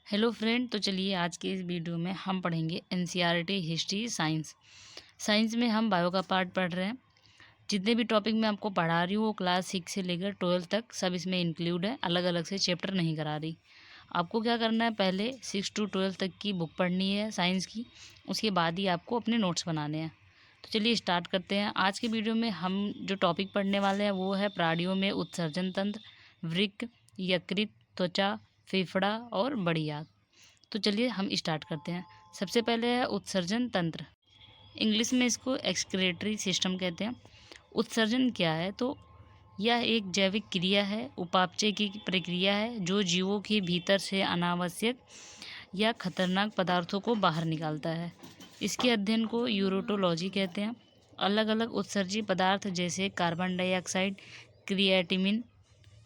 Hello friend, तो चलिए आज के इस वीडियो में हम पढ़ेंगे एनसीईआरटी हिस्ट्री साइंस। साइंस में हम बायो का पार्ट पढ़ रहे हैं। जितने भी टॉपिक मैं आपको पढ़ा रही हूँ वो क्लास 6 से लेकर 12 तक सब इसमें इंक्लूड है, अलग अलग से चैप्टर नहीं करा रही। आपको क्या करना है, पहले 6 to 12 तक की बुक पढ़नी है साइंस की, उसके बाद ही आपको अपने नोट्स बनाने हैं। तो चलिए स्टार्ट करते हैं। आज के वीडियो में हम जो टॉपिक पढ़ने वाले हैं वो है प्राणियों में उत्सर्जन तंत्र, वृक्क, यकृत, त्वचा, फेफड़ा और बड़ी आंत। तो चलिए हम स्टार्ट करते हैं। सबसे पहले है उत्सर्जन तंत्र। इंग्लिश में इसको एक्सक्रीटरी सिस्टम कहते हैं। उत्सर्जन क्या है, तो यह एक जैविक क्रिया है, उपापचय की प्रक्रिया है जो जीवों के भीतर से अनावश्यक या खतरनाक पदार्थों को बाहर निकालता है। इसके अध्ययन को यूरोटोलॉजी कहते हैं। अलग अलग उत्सर्जी पदार्थ जैसे कार्बन डाइऑक्साइड, क्रिएटिनिन,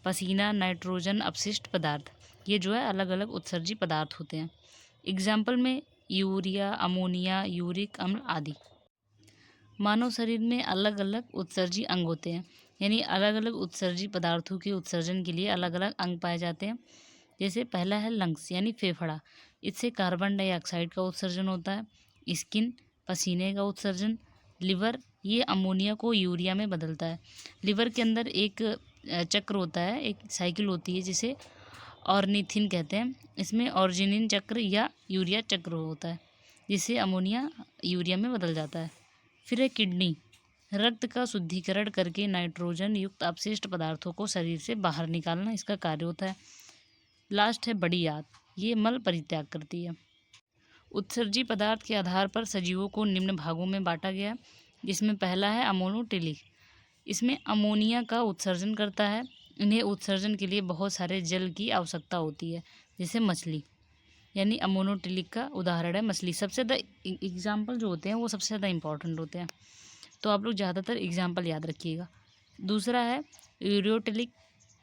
पसीना, नाइट्रोजन, अपशिष्ट पदार्थ, ये जो है अलग अलग उत्सर्जी पदार्थ होते हैं। एग्जाम्पल में यूरिया, अमोनिया, यूरिक अम्ल आदि। मानव शरीर में अलग अलग उत्सर्जी अंग होते हैं, यानी अलग अलग उत्सर्जी पदार्थों के उत्सर्जन के लिए अलग अलग अंग पाए जाते हैं। जैसे पहला है लंग्स यानी फेफड़ा, इससे कार्बन डाइऑक्साइड का उत्सर्जन होता है। स्किन, पसीने का उत्सर्जन। लिवर, ये अमोनिया को यूरिया में बदलता है। लिवर के अंदर एक चक्र होता है, एक साइकिल होती है जिसे ऑर्निथिन कहते हैं। इसमें ऑर्जिनिन चक्र या यूरिया चक्र होता है, जिससे अमोनिया यूरिया में बदल जाता है। फिर है किडनी, रक्त का शुद्धिकरण करके नाइट्रोजन युक्त अपशिष्ट पदार्थों को शरीर से बाहर निकालना इसका कार्य होता है। लास्ट है बड़ी आंत, ये मल परित्याग करती है। उत्सर्जी पदार्थ के आधार पर सजीवों को निम्न भागों में बांटा गया है, जिसमें पहला है अमोनोटिलिक। इसमें अमोनिया का उत्सर्जन करता है। इन्हें उत्सर्जन के लिए बहुत सारे जल की आवश्यकता होती है, जैसे मछली, यानी अमोनोटिलिक का उदाहरण है मछली। सबसे ज़्यादा एग्जाम्पल जो होते हैं वो सबसे ज़्यादा इंपॉर्टेंट होते हैं, तो आप लोग ज़्यादातर एग्जाम्पल याद रखिएगा। दूसरा है यूरियोटिलिक,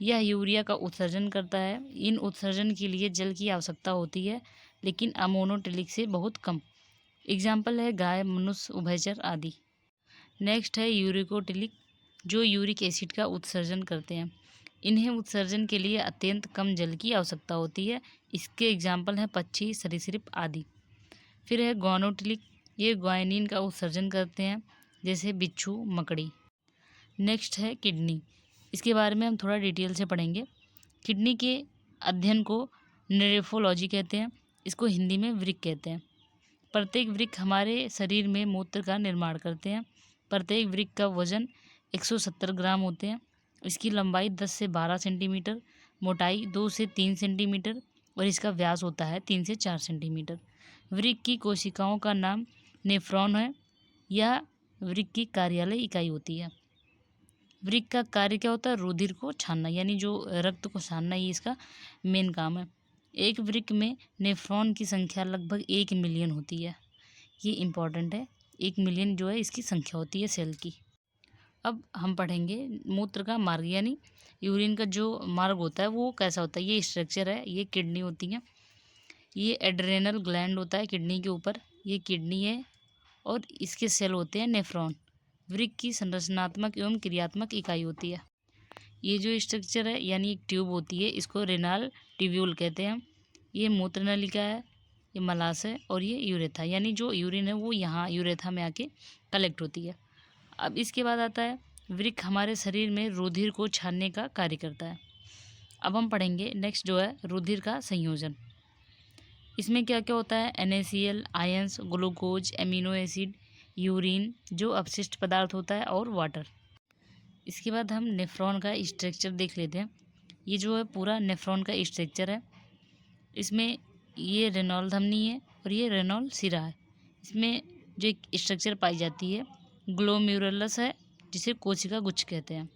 यह यूरिया का उत्सर्जन करता है। इन उत्सर्जन के लिए जल की आवश्यकता होती है, लेकिन अमोनोटिलिक से बहुत कम। एग्जाम्पल है गाय, मनुष्य, उभयचर आदि। नेक्स्ट है यूरिकोटिलिक, जो यूरिक एसिड का उत्सर्जन करते हैं। इन्हें उत्सर्जन के लिए अत्यंत कम जल की आवश्यकता होती है। इसके एग्जाम्पल हैं पक्षी, सरीसृप आदि। फिर है ग्वानोटिलिक, ये ग्वानिन का उत्सर्जन करते हैं, जैसे बिच्छू, मकड़ी। नेक्स्ट है किडनी, इसके बारे में हम थोड़ा डिटेल से पढ़ेंगे। किडनी के अध्ययन को नेफ्रोलॉजी कहते हैं। इसको हिंदी में वृक्क कहते हैं। प्रत्येक वृक्क हमारे शरीर में मूत्र का निर्माण करते हैं। प्रत्येक वृक्क का वजन 170 ग्राम होते हैं। इसकी लंबाई 10 से 12 सेंटीमीटर, मोटाई 2 से 3 सेंटीमीटर और इसका व्यास होता है 3 से 4 सेंटीमीटर। वृक्क की कोशिकाओं का नाम नेफ्रॉन है। यह वृक्क की कार्यालय इकाई होती है। वृक्क का कार्य क्या होता है, रुधिर को छानना, यानी जो रक्त को छानना, ये इसका मेन काम है। एक वृक्क में नेफ्रॉन की संख्या लगभग 1 मिलियन होती है। ये इम्पॉर्टेंट है, 1 मिलियन जो है इसकी संख्या होती है सेल की। अब हम पढ़ेंगे मूत्र का मार्ग, यानी यूरिन का जो मार्ग होता है वो कैसा होता है। ये स्ट्रक्चर है, ये किडनी होती है, ये एड्रेनल ग्लैंड होता है किडनी के ऊपर, ये किडनी है और इसके सेल होते हैं नेफ्रॉन। वृक्क की संरचनात्मक एवं क्रियात्मक इकाई होती है। ये जो स्ट्रक्चर है यानी एक ट्यूब होती है, इसको रेनाल ट्यूब्यूल कहते हैं। ये मूत्र नलिका है, ये मलाशय और ये यूरेथा, यानी जो यूरिन है वो यहाँ यूरेथा में आके कलेक्ट होती है। अब इसके बाद आता है वृक्क हमारे शरीर में रुधिर को छानने का कार्य करता है। अब हम पढ़ेंगे नेक्स्ट जो है रुधिर का संयोजन। इसमें क्या क्या होता है, NaCl, ions, glucose, amino acid, urine जो अपशिष्ट पदार्थ होता है और वाटर। इसके बाद हम नेफ्रॉन का स्ट्रक्चर देख लेते हैं। ये जो है पूरा नेफ्रॉन का स्ट्रक्चर है। इसमें ये रेनॉल धमनी है और ये रेनॉल सिरा है। इसमें जो एक स्ट्रक्चर पाई जाती है ग्लोमेरुलस है, जिसे कोशिका गुच्छ कहते हैं।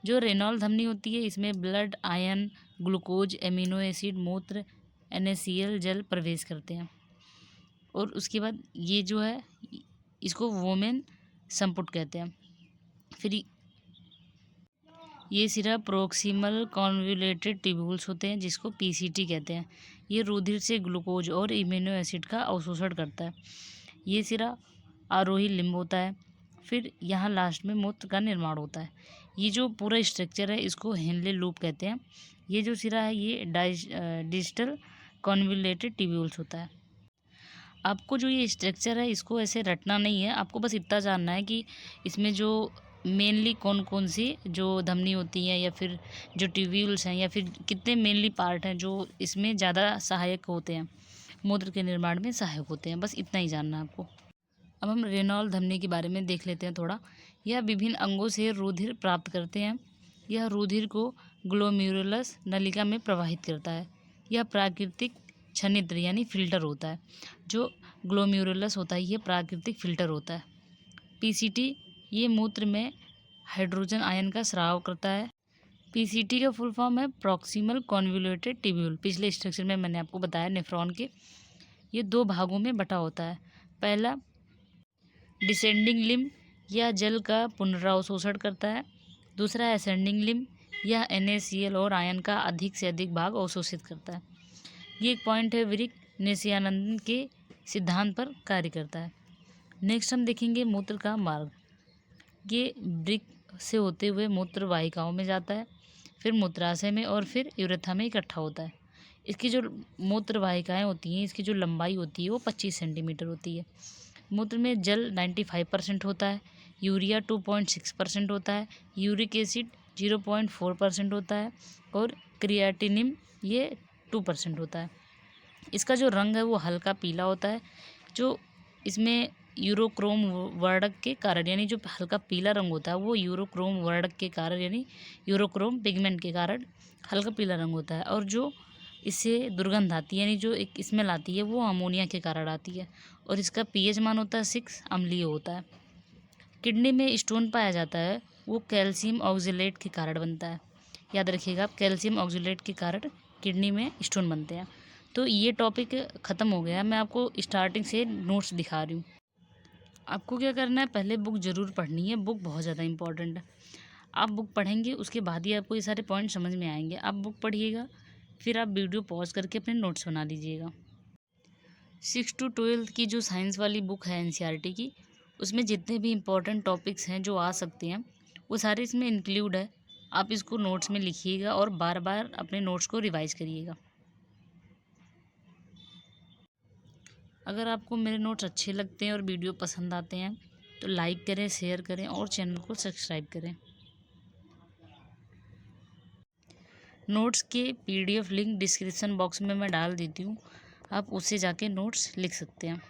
जो रेनॉल धमनी होती है इसमें blood, ion, glucose, amino acid, मूत्र, NaCl जल प्रवेश करते हैं। और उसके बाद ये जो है इसको वोमेन संपुट कहते हैं। फिर ये सिरा प्रोक्सिमल कॉन्वोल्यूटेड ट्यूब्यूल्स होते हैं, जिसको PCT कहते हैं। ये रुधिर से ग्लूकोज और इम्यूनो एसिड का अवशोषण करता है। ये सिरा आरोही लिम्ब होता है। फिर यहाँ लास्ट में मूत्र का निर्माण होता है। ये जो पूरा स्ट्रक्चर है इसको हेनले लूप कहते हैं। ये जो सिरा है ये डिजिटल कॉन्वोल्यूटेड ट्यूब्यूल्स होता है। आपको जो ये स्ट्रक्चर है इसको ऐसे रटना नहीं है, आपको बस इतना जानना है कि इसमें जो मेनली कौन कौन सी जो धमनी होती हैं या फिर जो ट्यूब्यूल्स हैं या फिर कितने मेनली पार्ट हैं जो इसमें ज़्यादा सहायक होते हैं, मूत्र के निर्माण में सहायक होते हैं, बस इतना ही जानना है आपको। अब हम रेनॉल धमनी के बारे में देख लेते हैं थोड़ा। यह विभिन्न अंगों से रुधिर प्राप्त करते हैं। यह रुधिर को ग्लोमेरुलस नलिका में प्रवाहित करता है। यह प्राकृतिक छनित्र यानी फिल्टर होता है। जो ग्लोमेरुलस होता है ये प्राकृतिक फिल्टर होता है। पीसीटी ये मूत्र में हाइड्रोजन आयन का स्राव करता है। पीसीटी का फुल फॉर्म है प्रॉक्सिमल कॉन्वोल्यूटेड ट्यूब्यूल। पिछले स्ट्रक्चर में मैंने आपको बताया नेफ्रॉन के। ये 2 भागों में बटा होता है। पहला डिसेंडिंग लिम्ब, यह जल का पुनरावशोषण करता है। दूसरा असेंडिंग लिम्ब, यह NaCl और आयन का अधिक से अधिक भाग अवशोषित करता है। ये एक पॉइंट है विरिक नित्यानंद के सिद्धांत पर कार्य करता है। नेक्स्ट हम देखेंगे मूत्र का मार्ग। ये वृक्क से होते हुए मूत्र वाहिकाओं में जाता है, फिर मूत्राशय में और फिर यूरेथा में इकट्ठा होता है। इसकी जो मूत्र वाहिकाएँ होती हैं इसकी जो लंबाई होती है वो 25 सेंटीमीटर होती है। मूत्र में जल 95% होता है, यूरिया 2.6% होता है, यूरिक एसिड 0.4% होता है और क्रिएटिनिन ये 2% होता है। इसका जो रंग है वो हल्का पीला होता है, जो इसमें यूरोक्रोम वर्णक के कारण यानी जो हल्का पीला रंग होता है वो यूरोक्रोम वर्णक के कारण यानी यूरोक्रोम पिगमेंट के कारण हल्का पीला रंग होता है। और जो इससे दुर्गंध आती है यानी जो एक स्मेल आती है वो अमोनिया के कारण आती है। और इसका पीएच मान होता है 6, अम्लीय होता है। किडनी में स्टोन पाया जाता है वो कैल्शियम ऑक्जेलेट के कारण बनता है। याद रखिएगा आप, कैल्शियम ऑक्जेलेट के कारण किडनी में स्टोन बनते हैं। तो ये टॉपिक ख़त्म हो गया। मैं आपको स्टार्टिंग से नोट्स दिखा रही हूँ। आपको क्या करना है, पहले बुक ज़रूर पढ़नी है, बुक बहुत ज़्यादा इंपॉर्टेंट है। आप बुक पढ़ेंगे उसके बाद ही आपको ये सारे पॉइंट समझ में आएंगे। आप बुक पढ़िएगा फिर आप वीडियो पॉज करके अपने नोट्स बना लीजिएगा। 6 to 12 की जो साइंस वाली बुक है NCERT की, उसमें जितने भी इम्पोर्टेंट टॉपिक्स हैं जो आ सकते हैं वो सारे इसमें इंक्लूड है। आप इसको नोट्स में लिखिएगा और बार बार अपने नोट्स को रिवाइज करिएगा। अगर आपको मेरे नोट्स अच्छे लगते हैं और वीडियो पसंद आते हैं तो लाइक करें, शेयर करें और चैनल को सब्सक्राइब करें। नोट्स के PDF लिंक डिस्क्रिप्शन बॉक्स में मैं डाल देती हूँ, आप उससे जाके नोट्स लिख सकते हैं।